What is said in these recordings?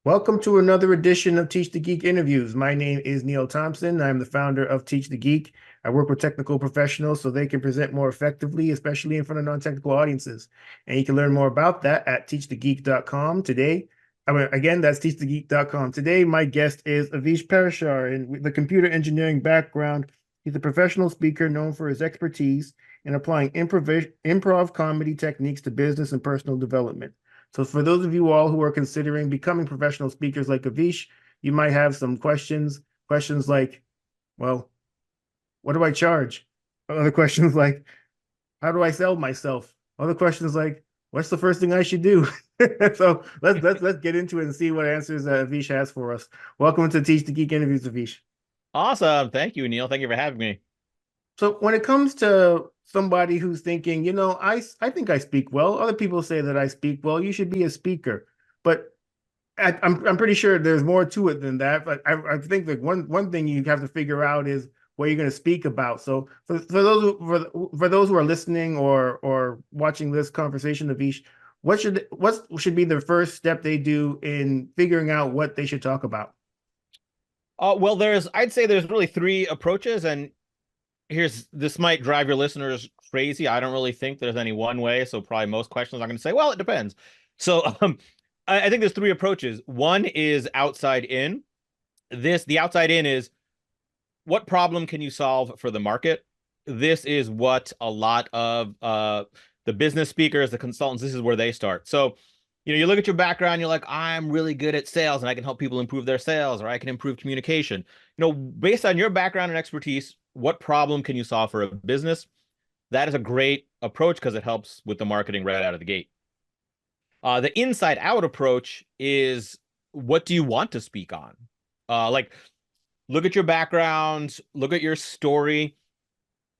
Welcome to another edition of Teach the Geek Interviews. My name is Neil Thompson. I'm the founder of Teach the Geek. I work with technical professionals so they can present more effectively, especially in front of non-technical audiences. And you can learn more about that at teachthegeek.com. Again, that's teachthegeek.com. Today, my guest is Avish Parashar, and with the computer engineering background, he's a professional speaker known for his expertise in applying improv comedy techniques to business and personal development. So for those of you all who are considering becoming professional speakers like Avish, you might have some questions. Questions like, well, what do I charge? Other questions like, how do I sell myself? Other questions like, what's the first thing I should do? So let's get into it and see what answers Avish has for us. Welcome to Teach the Geek Interviews, Avish. Awesome. Thank you, Neil. Thank you for having me. So when it comes to somebody who's thinking, I think I speak well. Other people say that I speak well. You should be a speaker. But I'm pretty sure there's more to it than that. But I think that one thing you have to figure out is what you're going to speak about. So for those who are listening or watching this conversation, Avish, what should be the first step they do in figuring out what they should talk about? Well, I'd say there's really three approaches, and this might drive your listeners crazy. I don't really think there's any one way, so probably most questions I'm going to say, well, it depends. So, I think there's three approaches. One is outside in. The outside in is what problem can you solve for the market? This is what a lot of the business speakers, the consultants, this is where they start. So, you look at your background, you're like, I'm really good at sales and I can help people improve their sales, or I can improve communication. Based on your background and expertise, what problem can you solve for a business? That is a great approach because it helps with the marketing right out of the gate. The inside out approach is, what do you want to speak on? Like, look at your background, look at your story.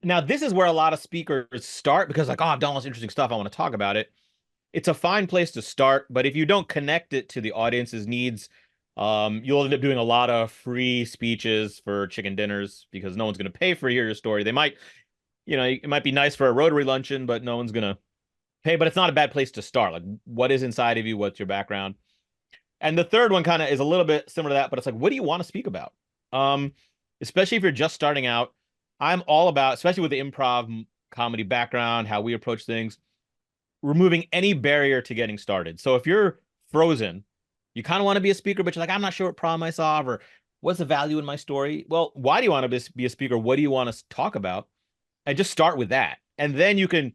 Now, this is where a lot of speakers start because, like, oh, I've done all this interesting stuff, I want to talk about it. It's a fine place to start, but if you don't connect it to the audience's needs, you'll end up doing a lot of free speeches for chicken dinners because no one's going to pay for your story. They might, it might be nice for a Rotary luncheon, but no one's going to pay. But it's not a bad place to start. Like, what is inside of you? What's your background? And the third one kind of is a little bit similar to that, but it's like, what do you want to speak about? Um, Especially if you're just starting out. I'm all about, especially with the improv comedy background, how we approach things, removing any barrier to getting started. So if you're frozen, you kind of want to be a speaker, but you're like, I'm not sure what problem I solve or what's the value in my story. Well, why do you want to be a speaker? What do you want to talk about? And just start with that. And then you can,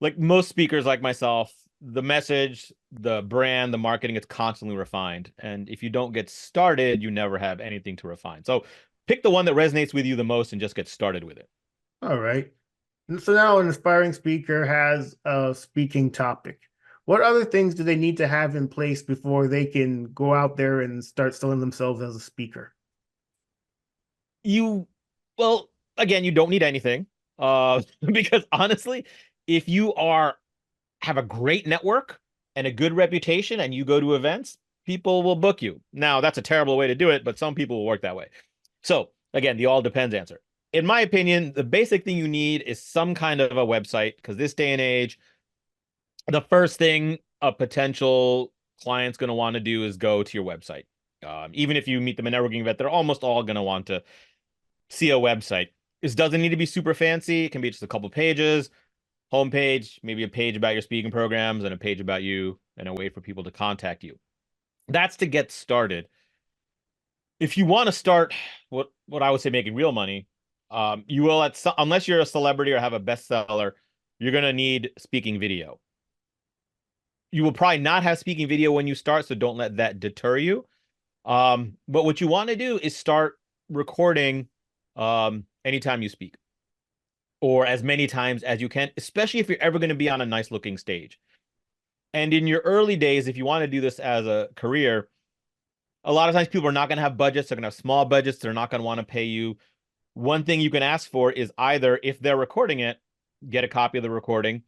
like most speakers like myself, the message, the brand, the marketing, it's constantly refined. And if you don't get started, you never have anything to refine. So pick the one that resonates with you the most and just get started with it. All right. And so now an aspiring speaker has a speaking topic. What other things do they need to have in place before they can go out there and start selling themselves as a speaker? You, well, again, you don't need anything. Because honestly, if you have a great network and a good reputation and you go to events, people will book you. Now, that's a terrible way to do it, but some people will work that way. So again, the all depends answer. In my opinion, the basic thing you need is some kind of a website because this day and age, the first thing a potential client's going to want to do is go to your website. Even if you meet them in a networking event, they're almost all going to want to see a website. This doesn't need to be super fancy. It can be just a couple pages, homepage, maybe a page about your speaking programs and a page about you and a way for people to contact you. That's to get started. If you want to start what I would say making real money, you will unless you're a celebrity or have a bestseller, you're going to need speaking video. You will probably not have speaking video when you start, so don't let that deter you. But what you want to do is start recording anytime you speak, or as many times as you can, especially if you're ever going to be on a nice looking stage. And in your early days, if you want to do this as a career, a lot of times people are not going to have budgets. They're going to have small budgets. They're not going to want to pay you. One thing you can ask for is either if they're recording it, get a copy of the recording,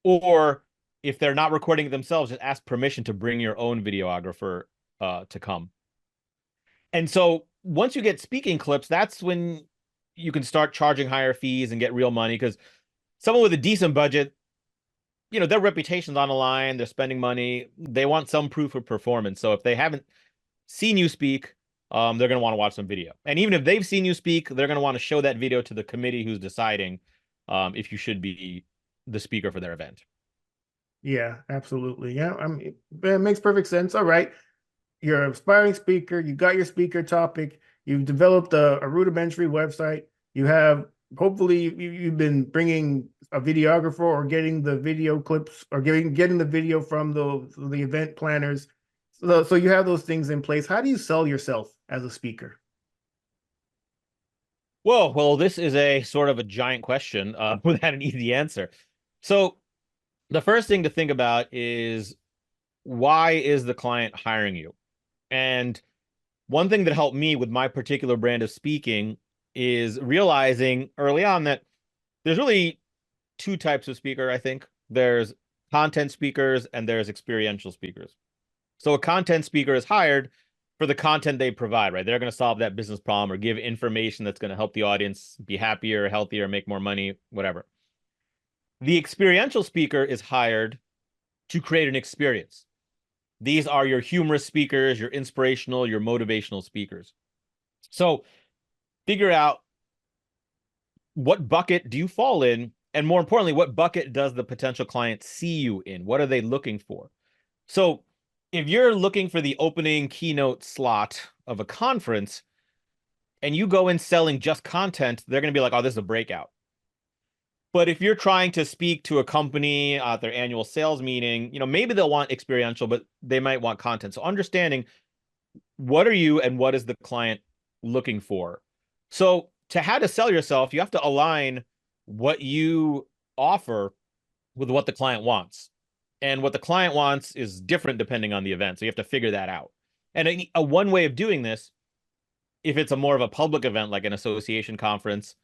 or if they're not recording it themselves, just ask permission to bring your own videographer to come. And so once you get speaking clips, that's when you can start charging higher fees and get real money, because someone with a decent budget, their reputation's on the line, they're spending money, they want some proof of performance. So if they haven't seen you speak, they're going to want to watch some video. And even if they've seen you speak, they're going to want to show that video to the committee who's deciding if you should be the speaker for their event. Yeah, absolutely. Yeah, I mean, it makes perfect sense. All right. You're an aspiring speaker. You got your speaker topic. You've developed a rudimentary website. You have, hopefully, you've been bringing a videographer or getting the video clips or getting the video from the event planners. So you have those things in place. How do you sell yourself as a speaker? Whoa, well, this is a sort of a giant question without an easy answer. So the first thing to think about is, why is the client hiring you? And one thing that helped me with my particular brand of speaking is realizing early on that there's really two types of speaker, I think. There's content speakers and there's experiential speakers. So a content speaker is hired for the content they provide, right? They're going to solve that business problem or give information that's going to help the audience be happier, healthier, make more money, whatever. The experiential speaker is hired to create an experience. These are your humorous speakers, your inspirational, your motivational speakers. So figure out, what bucket do you fall in? And more importantly, what bucket does the potential client see you in? What are they looking for? So if you're looking for the opening keynote slot of a conference and you go in selling just content, they're going to be like, oh, this is a breakout. But if you're trying to speak to a company at their annual sales meeting, maybe they'll want experiential, but they might want content. So understanding, what are you and what is the client looking for? So to how to sell yourself, you have to align what you offer with what the client wants. And what the client wants is different depending on the event. So you have to figure that out. And a one way of doing this, if it's a more of a public event like an association conference,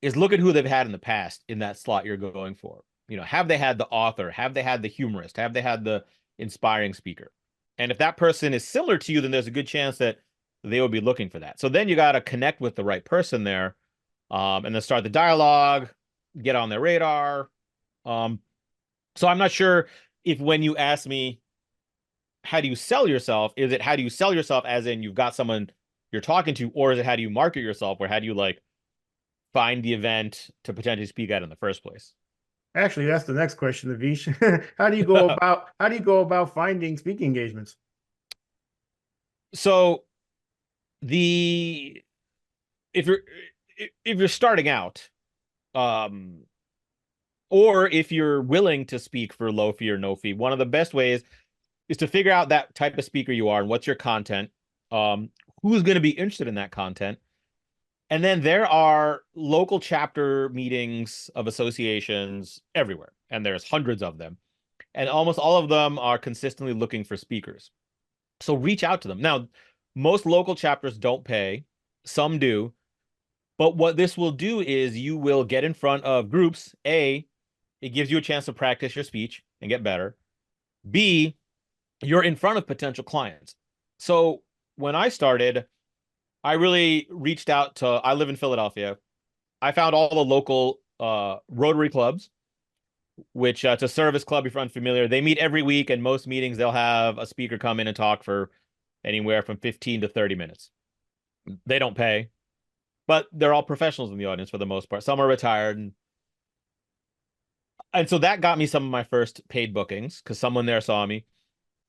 is look at who they've had in the past in that slot you're going for. Have they had the author? Have they had the humorist? Have they had the inspiring speaker? And if that person is similar to you, then there's a good chance that they will be looking for that. So then you got to connect with the right person there, and then start the dialogue, get on their radar. So I'm not sure if, when you ask me, how do you sell yourself, is it how do you sell yourself as in you've got someone you're talking to, or is it how do you market yourself, or how do you find the event to potentially speak at in the first place? Actually, that's the next question, Avish. How do you go about finding speaking engagements? So the if you're starting out, um or if you're willing to speak for low fee or no fee, one of the best ways is to figure out that type of speaker you are and what's your content, who's going to be interested in that content. And then there are local chapter meetings of associations everywhere, and there's hundreds of them. And almost all of them are consistently looking for speakers. So reach out to them. Now, most local chapters don't pay, some do. But what this will do is you will get in front of groups. A, it gives you a chance to practice your speech and get better. B, you're in front of potential clients. So when I started, I really reached out to, I live in Philadelphia. I found all the local Rotary clubs, which it's a service club, if you're unfamiliar. They meet every week, and most meetings they'll have a speaker come in and talk for anywhere from 15 to 30 minutes. They don't pay, but they're all professionals in the audience for the most part. Some are retired. And so that got me some of my first paid bookings because someone there saw me.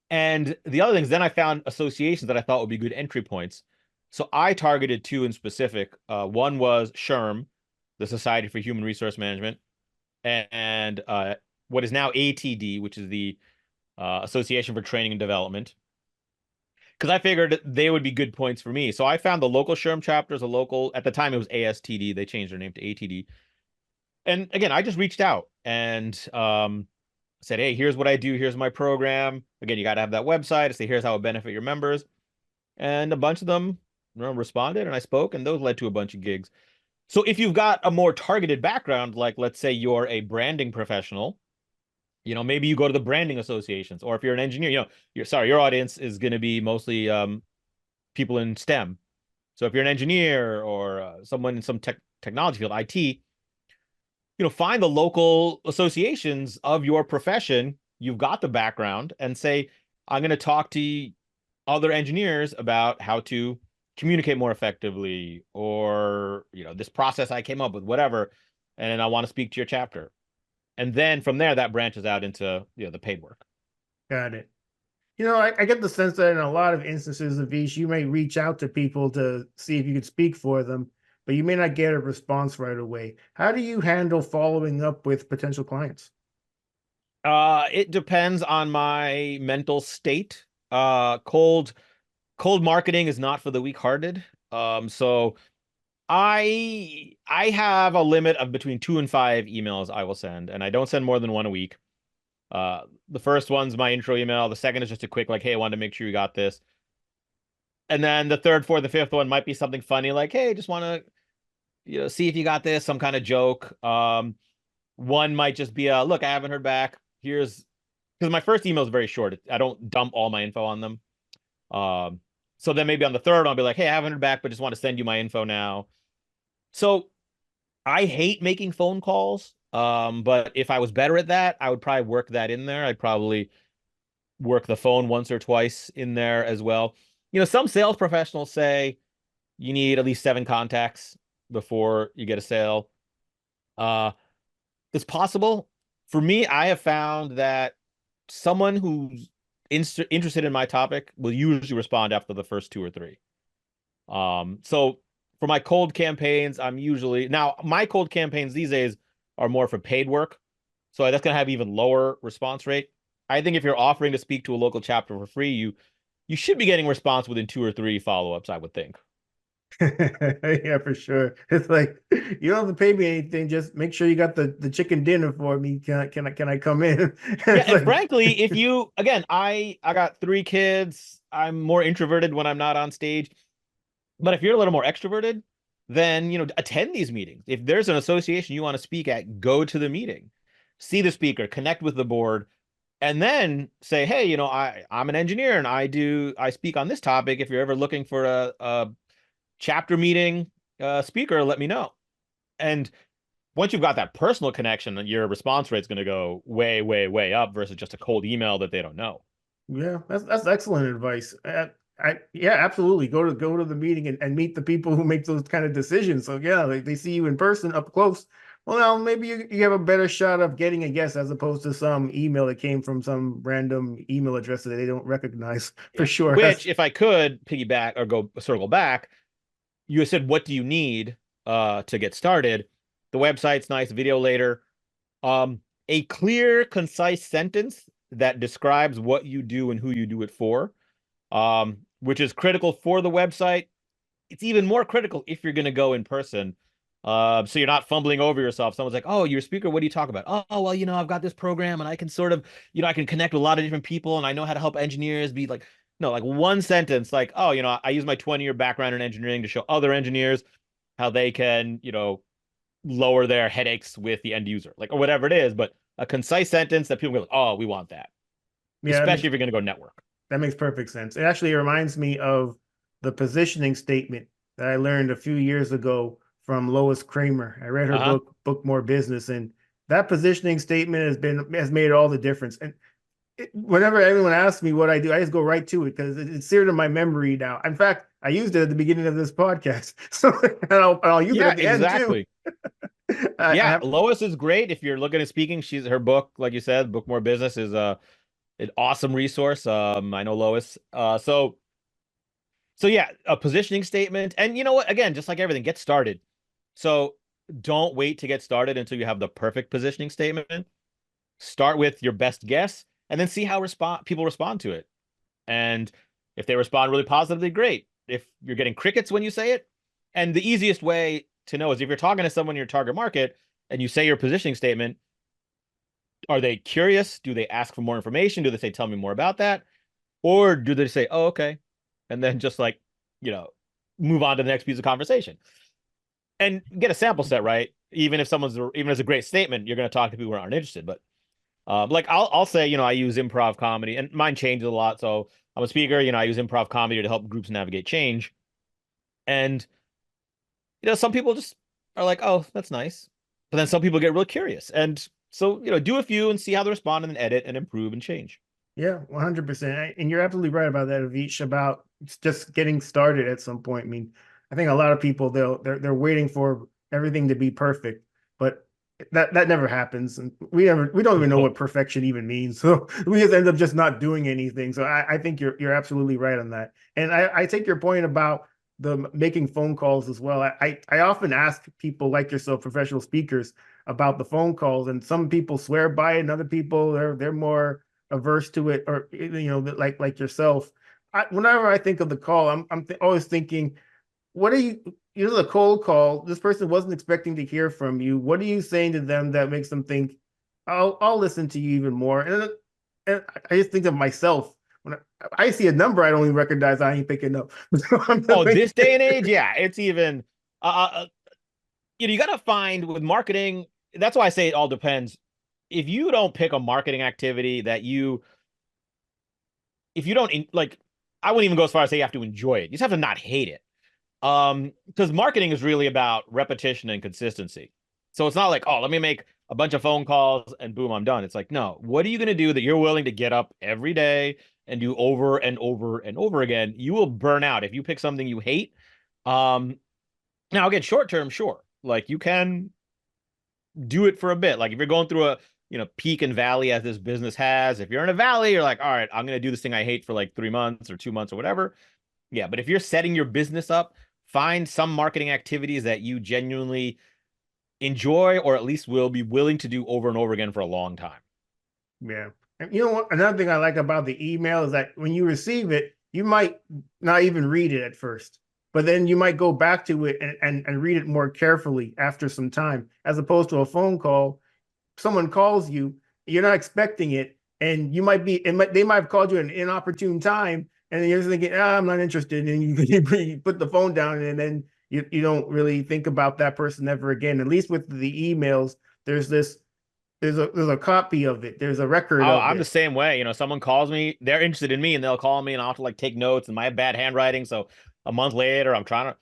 And the other things, then I found associations that I thought would be good entry points. So I targeted two in specific. One was SHRM, the Society for Human Resource Management, and what is now ATD, which is the Association for Training and Development, because I figured they would be good points for me. So I found the local SHRM chapters, at the time it was ASTD. They changed their name to ATD. And again, I just reached out and said, hey, here's what I do. Here's my program. Again, you got to have that website to say, here's how it benefit your members. And a bunch of them responded, and I spoke, and those led to a bunch of gigs. So if you've got a more targeted background, like let's say you're a branding professional, maybe you go to the branding associations, or if you're an engineer, your audience is going to be mostly people in STEM. So if you're an engineer or someone in some technology field, IT, find the local associations of your profession. You've got the background, and say, I'm going to talk to other engineers about how to communicate more effectively, or this process I came up with, whatever, and I want to speak to your chapter. And then from there, that branches out into the paid work. Got it. I get the sense that in a lot of instances of Vish, you may reach out to people to see if you could speak for them, but you may not get a response right away. How do you handle following up with potential clients? It depends on my mental state. Cold marketing is not for the weak-hearted. So I have a limit of between 2 and 5 emails I will send, and I don't send more than one a week. The first one's my intro email. The second is just a quick like, hey, I wanted to make sure you got this. And then the third, fourth, the fifth one might be something funny, like, hey, just want to, see if you got this, some kind of joke. One might just be a look, I haven't heard back. Here's because my first email is very short. I don't dump all my info on them. So then maybe on the third, I'll be like, hey, I haven't heard back, but just want to send you my info now. So I hate making phone calls. But if I was better at that, I would probably work that in there. I'd probably work the phone once or twice in there as well. Some sales professionals say you need at least 7 contacts before you get a sale. Uh, it's possible. For me, I have found that someone who's interested in my topic will usually respond after the first 2 or 3. So for my cold campaigns, I'm usually now my cold campaigns these days are more for paid work. So that's going to have even lower response rate. I think if you're offering to speak to a local chapter for free, you should be getting response within 2 or 3 follow-ups, I would think. Yeah, for sure. It's like you don't have to pay me anything. Just make sure you got the chicken dinner for me. Can I come in? Yeah, It's and like frankly, if you again, I got 3 kids. I'm more introverted when I'm not on stage. But if you're a little more extroverted, then attend these meetings. If there's an association you want to speak at, go to the meeting, see the speaker, connect with the board, and then say, hey, I'm an engineer and I speak on this topic. If you're ever looking for a chapter meeting speaker, let me know. And once you've got that personal connection, your response rate is going to go way, way, way up versus just a cold email that they don't know. yeah, that's excellent advice. Yeah, absolutely. Go to the meeting and meet the people who make those kind of decisions. So yeah, they see you in person up close. Well, now maybe you have a better shot of getting a guess as opposed to some email that came from some random email address that they don't recognize for Yeah. sure. Which, if I could piggyback or go circle back, you said, what do you need to get started? The website's nice, video later. A clear, concise sentence that describes what you do and who you do it for, which is critical for the website. It's even more critical if you're going to go in person. So you're not fumbling over yourself. Someone's like, oh, you're a speaker. What do you talk about? Oh, well, I've got this program and I can sort of, I can connect with a lot of different people and I know how to help engineers be like, no, like one sentence, like, oh, I use my 20-year background in engineering to show other engineers how they can, lower their headaches with the end user, like, or whatever it is. But a concise sentence that people go, oh, we want that, Yeah, especially if you're going to go network. that makes perfect sense. It actually reminds me of the positioning statement that I learned a few years ago from Lois Kramer. I read her Uh-huh. book More Business, and that positioning statement has made all the difference. And whenever anyone asks me what I do, I just go right to it because it's seared in my memory now. In fact, I used it at the beginning of this podcast, so I'll use it Yeah, at the end too. exactly. I Yeah, have Lois is great if you're looking at speaking. Her book, like you said, Book More Business is an awesome resource. I know Lois. So yeah, a positioning statement. And you know what? Again, just like everything, get started. So don't wait to get started until you have the perfect positioning statement. Start with your best guess and then see how people respond to it. And if they respond really positively, great. If you're getting crickets when you say it, and the easiest way to know is if you're talking to someone in your target market and you say your positioning statement, are they curious? Do they ask for more information? Do they say, tell me more about that? Or do they say, oh, okay. And then just like, you know, move on to the next piece of conversation and get a sample set, right? Even if even as a great statement, you're going to talk to people who aren't interested. But like I'll say, I use improv comedy and mine changes a lot. So I'm a speaker, I use improv comedy to help groups navigate change. And, some people just are like, oh, that's nice. But then some people get real curious. And so, do a few and see how they respond and then edit and improve and change. Yeah, 100%. And you're absolutely right about that, Avish, about just getting started at some point. I mean, I think a lot of people they're waiting for everything to be perfect, but that never happens. And we don't even know No. what perfection even means. So we just end up just not doing anything. So I think you're absolutely right on that. And I take your point about the making phone calls as well. I often ask people like yourself, professional speakers, about the phone calls, and some people swear by it, and other people they're more averse to it, or like yourself. Whenever I think of the call, always thinking, what are you? This is a cold call. This person wasn't expecting to hear from you. What are you saying to them that makes them think, I'll listen to you even more? And I just think of myself. When I see a number I don't even recognize, I ain't picking up. So I'm Oh, like, this day and age, yeah, it's even you got to find with marketing. That's why I say it all depends. If you don't pick a marketing activity that if you don't like, I wouldn't even go as far as say you have to enjoy it. You just have to not hate it. Because marketing is really about repetition and consistency. So it's not like, oh, let me make a bunch of phone calls and boom, I'm done. It's like, no, what are you going to do that you're willing to get up every day and do over and over and over again? You will burn out if you pick something you hate. Um, Now again, short term, sure. Like you can do it for a bit. Like if you're going through a peak and valley as this business has, if you're in a valley, you're like, all right, I'm gonna do this thing I hate for like 3 months or 2 months or whatever. Yeah, but if you're setting your business up, find some marketing activities that you genuinely enjoy or at least will be willing to do over and over again for a long time. yeah. And you know what? Another thing I like about the email is that when you receive it, you might not even read it at first, but then you might go back to it and read it more carefully after some time, as opposed to a phone call. Someone calls you, you're not expecting it, and they might have called you at an inopportune time, and then you're just thinking, I'm not interested, and you put the phone down, and then you don't really think about that person ever again. At least with the emails, there's this there's a copy of it, there's a record of I'm the it. same way. Someone calls me, they're interested in me, and they'll call me, and I'll have to like take notes, and my bad handwriting. So a month later, I'm trying to.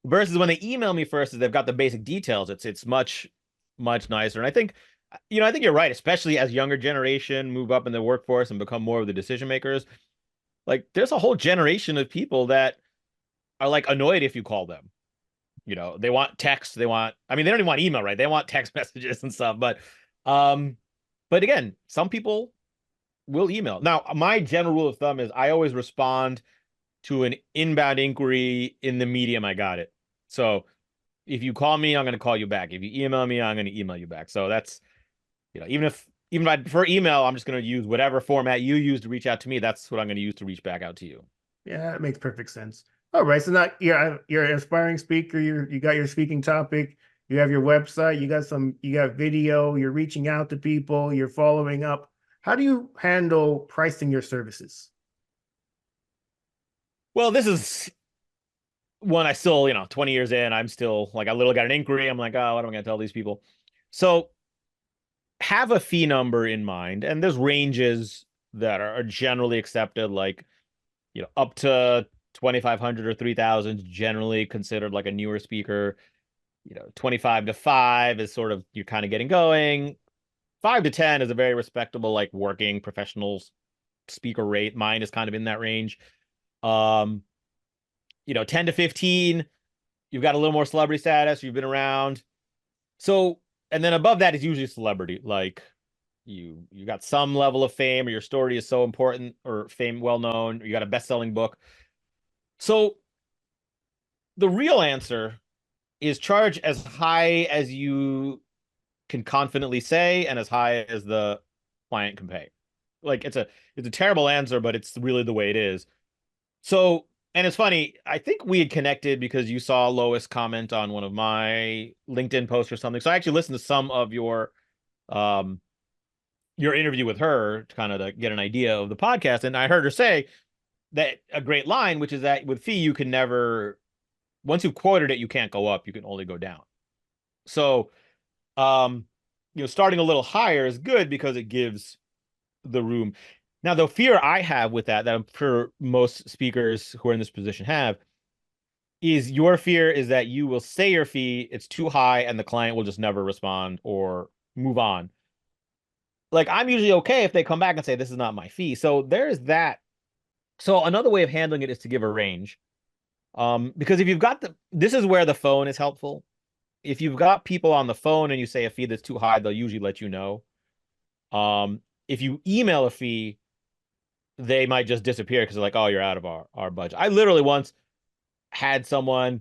Versus when they email me first, is they've got the basic details. It's much nicer. And I think you're right, especially as younger generation move up in the workforce and become more of the decision makers. Like, there's a whole generation of people that are like annoyed if you call them. They want text, I mean, they don't even want email, right? They want text messages and stuff. Um, but again, some people will email. Now, my general rule of thumb is I always respond to an inbound inquiry in the medium I got it. So if you call me, I'm going to call you back. If you email me, I'm going to email you back. So that's, even if I prefer email, I'm just going to use whatever format you use to reach out to me. That's what I'm going to use to reach back out to you. Yeah, it makes perfect sense. All right, so now you're an inspiring speaker. You got your speaking topic. You have your website. You got video. You're reaching out to people. You're following up. How do you handle pricing your services? Well, this is one I still, 20 years in, I'm still like, I literally got an inquiry. I'm like, oh, what am I going to tell these people? So have a fee number in mind. And there's ranges that are generally accepted, like, up to 2,500 or 3,000 generally considered like a newer speaker. 25 to 5 is sort of you're kind of getting going. 5 to 10 is a very respectable, like working professional speaker rate. Mine is kind of in that range. Um, 10 to 15, you've got a little more celebrity status, you've been around. So, and then above that is usually celebrity. Like you got some level of fame, or your story is so important, or fame well known, or you got a best-selling book. So the real answer is charge as high as you can confidently say and as high as the client can pay. Like it's a terrible answer, but it's really the way it is. So, and it's funny, I think we had connected because you saw Lois comment on one of my LinkedIn posts or something. So I actually listened to some of um your interview with her to kind of to get an idea of the podcast. And I heard her say that a great line, which is that with fee, you can never, once you've quoted it, you can't go up, you can only go down. So um, starting a little higher is good because it gives the room. Now, the fear I have with that I'm sure most speakers who are in this position have, is your fear is that you will say your fee, it's too high, and the client will just never respond or move on. like I'm usually okay if they come back and say this is not my fee. So there's that. So another way of handling it is to give a range. Because if you've got this is where the phone is helpful. If you've got people on the phone and you say a fee that's too high, they'll usually let you know. If you email a fee, they might just disappear because they're like, oh, you're out of our budget. I literally once had someone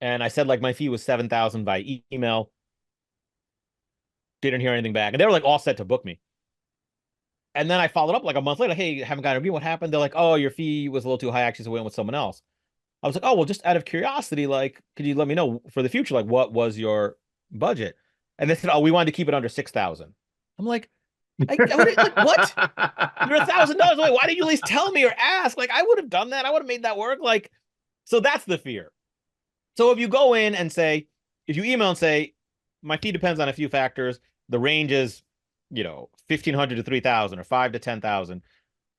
and I said like my fee was 7,000 by email. Didn't hear anything back. And they were like all set to book me. And then I followed up like a month later. Hey, haven't got a review. What happened? They're like, oh, your fee was a little too high. Actually, so we went with someone else. I was like, oh, well, just out of curiosity, like, could you let me know for the future, like, what was your budget? And they said, oh, we wanted to keep it under 6,000. I'm like, I would like, what? You're $1,000 away. Why didn't you at least tell me or ask? Like, I would have done that. I would have made that work. Like, so that's the fear. So if you go in and say, if you email and say, my fee depends on a few factors, the range is, 1,500 to 3,000 or 5 to 10,000.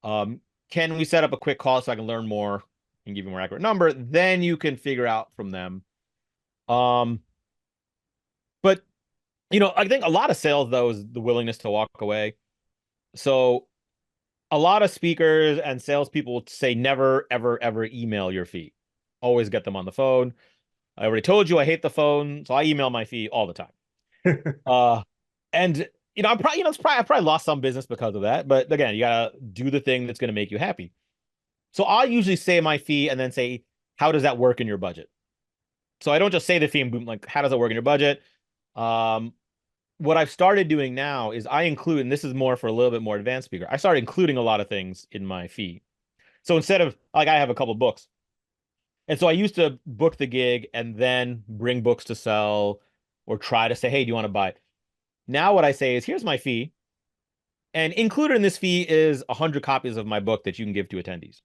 Can we set up a quick call so I can learn more and give you a more accurate number? Then you can figure out from them. But I think a lot of sales though is the willingness to walk away. So a lot of speakers and salespeople say never, ever, ever email your fee. Always get them on the phone. I already told you I hate the phone, so I email my fee all the time. And I'm probably, I probably lost some business because of that. But again, you gotta do the thing that's gonna make you happy. So I'll usually say my fee and then say, how does that work in your budget? So I don't just say the fee and boom, like, how does that work in your budget? What I've started doing now is I include, and this is more for a little bit more advanced speaker, I started including a lot of things in my fee. So instead of, like, I have a couple books. And so I used to book the gig and then bring books to sell or try to say, hey, do you want to buy it? Now what I say is, here's my fee. And included in this fee is 100 copies of my book that you can give to attendees,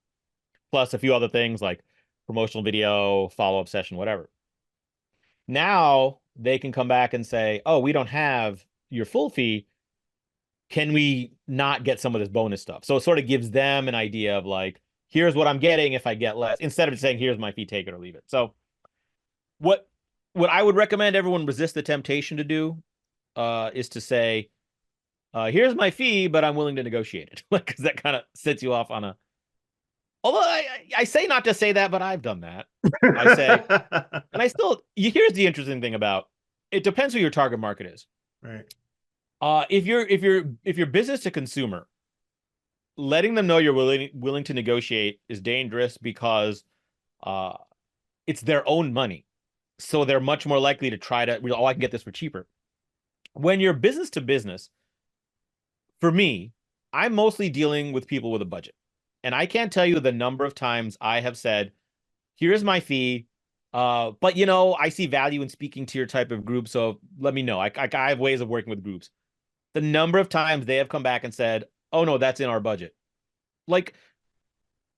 plus a few other things like promotional video, follow-up session, whatever. Now they can come back and say, oh, we don't have your full fee. Can we not get some of this bonus stuff? So it sort of gives them an idea of like, here's what I'm getting if I get less, instead of saying, here's my fee, take it or leave it. So what I would recommend everyone resist the temptation to do is to say, here's my fee, but I'm willing to negotiate it. Like, because that kind of sets you off on a, although I say not to say that, but I've done that. I say, and I still, here's the interesting thing about it, depends who your target market is. Right. If you're business to consumer, letting them know you're willing to negotiate is dangerous because it's their own money. So they're much more likely to try to, oh, I can get this for cheaper. When you're business to business, for me, I'm mostly dealing with people with a budget. And I can't tell you the number of times I have said, here's my fee, but I see value in speaking to your type of group, so let me know. I have ways of working with groups. The number of times they have come back and said, oh no, that's in our budget. Like,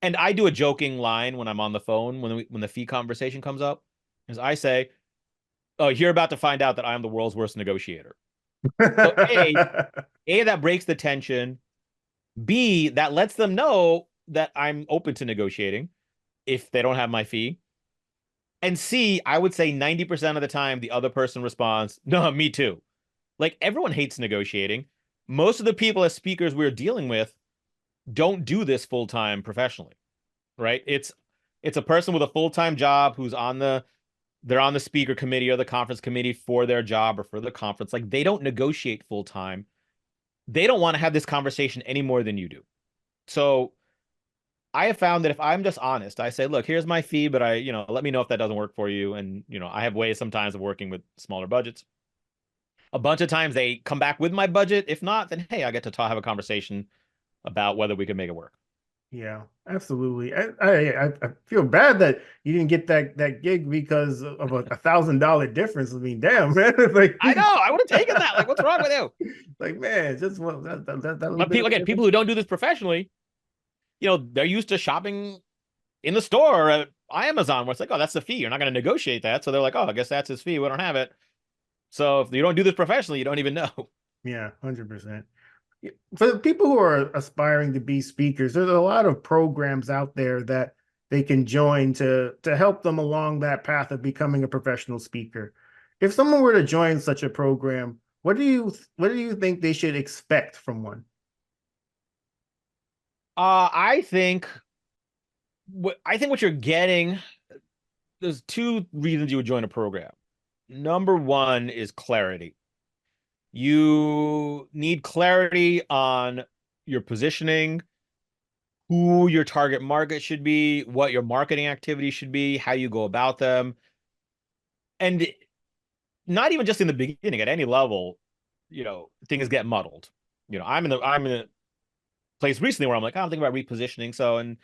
and I do a joking line when I'm on the phone when the fee conversation comes up, is I say, oh, you're about to find out that I'm the world's worst negotiator. So A, that breaks the tension. B, that lets them know that I'm open to negotiating if they don't have my fee. And C, I would say 90% of the time, the other person responds, no, me too. Like, everyone hates negotiating. Most of the people as speakers we're dealing with don't do this full-time professionally, right? It's a person with a full-time job who's they're on the speaker committee or the conference committee for their job or for the conference. Like, they don't negotiate full-time. They don't want to have this conversation any more than you do. So I have found that if I'm just honest, I say, look, here's my fee, but let me know if that doesn't work for you. And, I have ways sometimes of working with smaller budgets. A bunch of times they come back with my budget. If not, then, hey, I get to have a conversation about whether we can make it work. Yeah, absolutely. I feel bad that you didn't get that gig because of a $1,000 difference. I mean, damn, man. Like, I know, I would have taken that. Like, what's wrong with you? Like, man, just what that But people who don't do this professionally, they're used to shopping in the store or at Amazon, where it's like, oh, that's the fee. You're not going to negotiate that. So they're like, oh, I guess that's his fee. We don't have it. So if you don't do this professionally, you don't even know. Yeah, 100%. For the people who are aspiring to be speakers, there's a lot of programs out there that they can join to help them along that path of becoming a professional speaker. If someone were to join such a program, what do you think they should expect from one? I think what you're getting, there's two reasons you would join a program. Number one is clarity. You need clarity on your positioning, who your target market should be, what your marketing activities should be, how you go about them. And not even just in the beginning, at any level, things get muddled. I'm in a place recently where I'm like, oh, I'm thinking about repositioning. So, and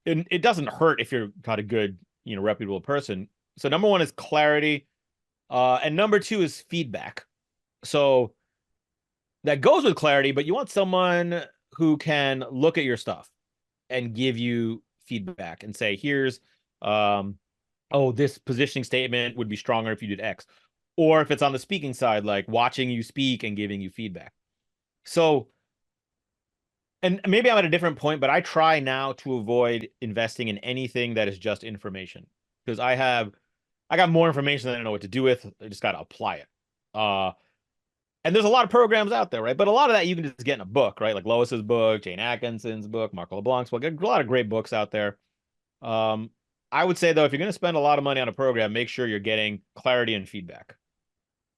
it doesn't hurt if you're got a good, reputable person. So number one is clarity. And number two is feedback. So that goes with clarity, but you want someone who can look at your stuff and give you feedback and say, here's, oh, this positioning statement would be stronger if you did X. Or if it's on the speaking side, like watching you speak and giving you feedback. So, and maybe I'm at a different point, but I try now to avoid investing in anything that is just information because I got more information than I know what to do with. I just got to apply it. And there's a lot of programs out there, right? But a lot of that you can just get in a book, right? Like Lois's book, Jane Atkinson's book, Marco LeBlanc's book. A lot of great books out there. Um, I would say though, if you're going to spend a lot of money on a program, make sure you're getting clarity and feedback.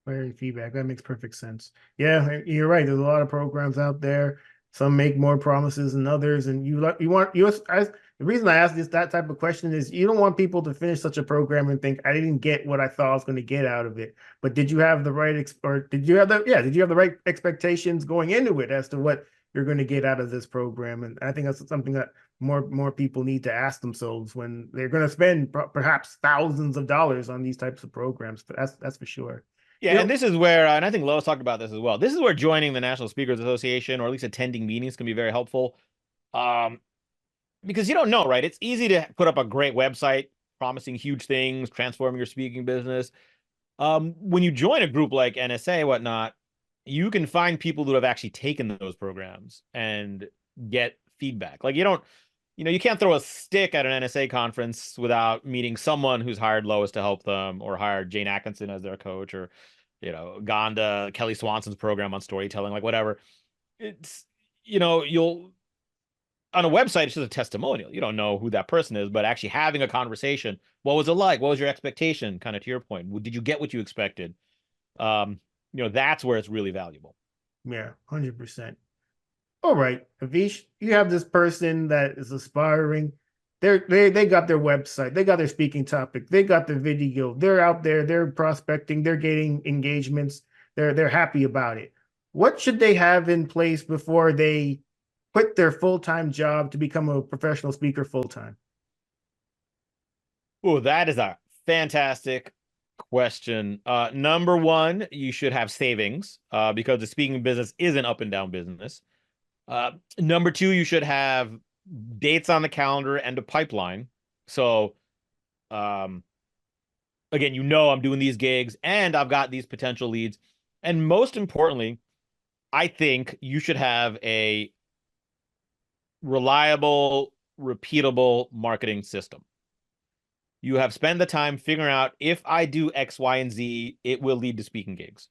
Very feedback. That makes perfect sense. Yeah, you're right. There's a lot of programs out there. Some make more promises than others, and the reason I ask that type of question is you don't want people to finish such a program and think I didn't get what I thought I was going to get out of it. But did you have the right or did you have the right expectations going into it as to what you're going to get out of this program? And I think that's something that more people need to ask themselves when they're going to spend perhaps thousands of dollars on these types of programs. That's for sure. Yeah, You and know, this is where, and I think Lois talked about this as well. This is where joining the National Speakers Association or at least attending meetings can be very helpful. Um, because you don't know, right? It's easy to put up a great website promising huge things, transforming your speaking business. When you join a group like NSA, whatnot, you can find people who have actually taken those programs and get feedback. Like you can't throw a stick at an NSA conference without meeting someone who's hired Lois to help them or hired Jane Atkinson as their coach or, Gonda, Kelly Swanson's program on storytelling, like whatever. It's, you'll on a website, it's just a testimonial. You don't know who that person is, but actually having a conversation. What was it like? What was your expectation? Kind of to your point. Did you get what you expected? That's where it's really valuable. yeah, 100%. All right, Avish, you have this person that is aspiring. They got their website, they got their speaking topic, they got their video, they're out there, they're prospecting, they're getting engagements, they're happy about it. What should they have in place before they quit their full-time job to become a professional speaker full-time? Oh, that is a fantastic question. Number one, you should have savings because the speaking business is an up and down business. Number two, you should have dates on the calendar and a pipeline. So, um, again, I'm doing these gigs and I've got these potential leads. And most importantly, I think you should have a reliable, repeatable marketing system. You have spent the time figuring out if I do X, Y, and Z, it will lead to speaking gigs.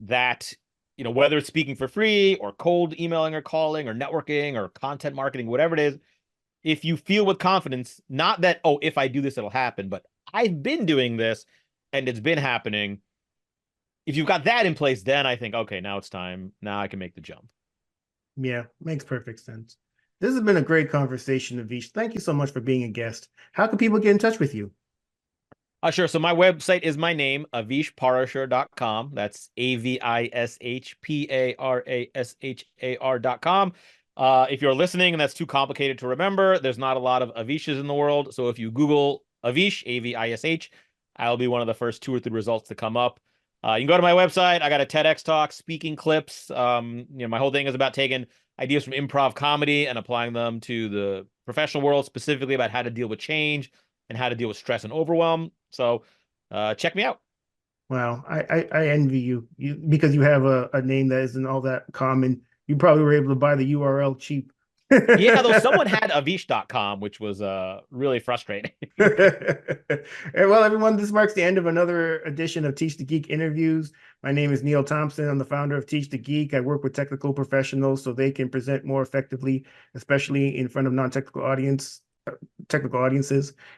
That, whether it's speaking for free or cold emailing or calling or networking or content marketing, whatever it is, if you feel with confidence, not that, oh, if I do this, it'll happen, but I've been doing this and it's been happening. If you've got that in place, then I think, okay, now it's time. Now I can make the jump. Yeah, makes perfect sense. This has been a great conversation, Avish. Thank you so much for being a guest. How can people get in touch with you? Sure. So my website is my name, avishparashar.com. That's AVISHPARASHAR.com. If you're listening and that's too complicated to remember, there's not a lot of Avishes in the world. So if you Google Avish, AVISH, I'll be one of the first 2 or 3 results to come up. You can go to my website. I got a TEDx talk, speaking clips. My whole thing is about taking ideas from improv comedy and applying them to the professional world, specifically about how to deal with change and how to deal with stress and overwhelm. So check me out. Wow, I envy you because you have a name that isn't all that common. You probably were able to buy the URL cheap. Yeah, though someone had avish.com, which was really frustrating. And well, everyone, this marks the end of another edition of Teach the Geek Interviews. My name is Neil Thompson. I'm the founder of Teach the Geek. I work with technical professionals so they can present more effectively, especially in front of technical audiences.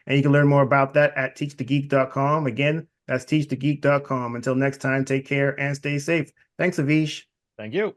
And you can learn more about that at teachthegeek.com. Again, that's teachthegeek.com. Until next time, take care and stay safe. Thanks, Avish. Thank you.